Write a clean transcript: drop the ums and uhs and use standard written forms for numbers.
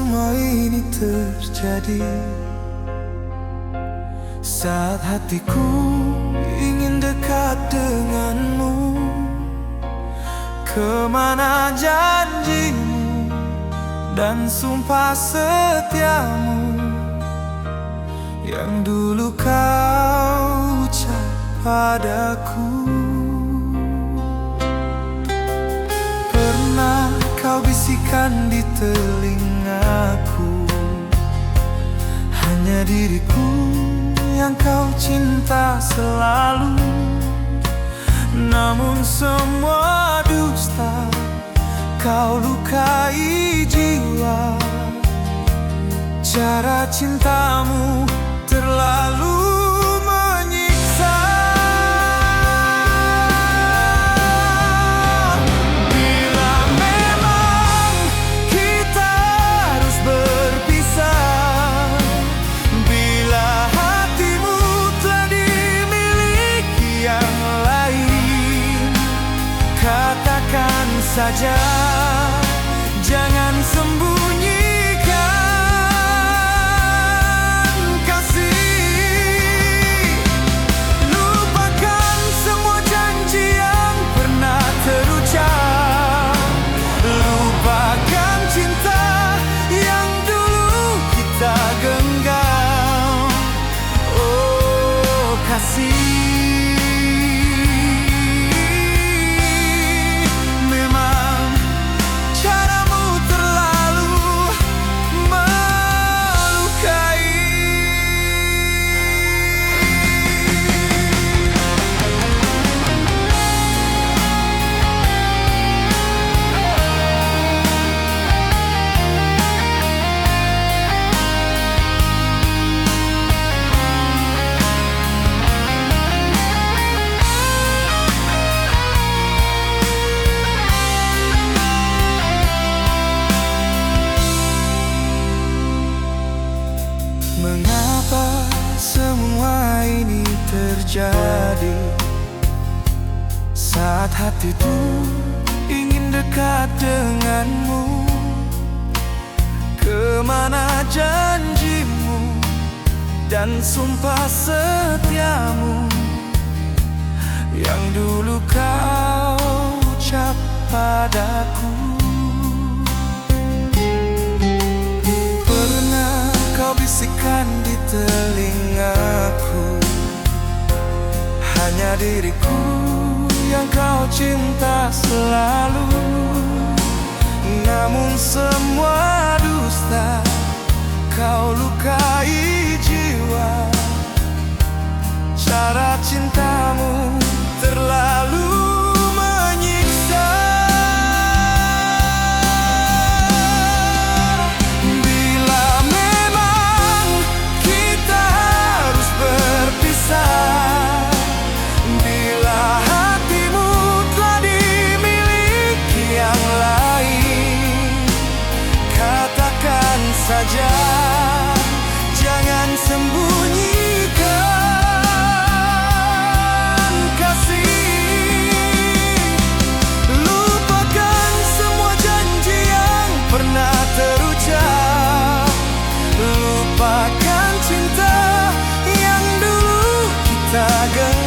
semua ini terjadi saat hatiku ingin dekat denganmu. Kemana janjimu dan sumpah setiamu yang dulu kau ucap padaku? Pernah kau bisikan di telingaku, hanya diriku yang kau cinta selalu. Namun semua dusta, kau lukai jiwa. Cara cintamu terlalu menyiksa. Bila memang kita harus berpisah, bila hatimu telah dimiliki yang lain, katakan saja, jangan sembunyikan kasih. Lupakan semua janji yang pernah terucap. Lupakan cinta yang dulu kita genggam. Oh kasih, mengapa semua ini terjadi saat hatiku ingin dekat denganmu? Kemana janjimu dan sumpah setiamu yang dulu kau ucap padaku? Kau bisikan di telingaku, hanya diriku yang kau cinta selalu. Namun semua dusta, kau lukai jiwa. Cara cintamu terlalu menyiksa. Saja, jangan sembunyikan kasih. Lupakan semua janji yang pernah terucap. Lupakan cinta yang dulu kita genggam.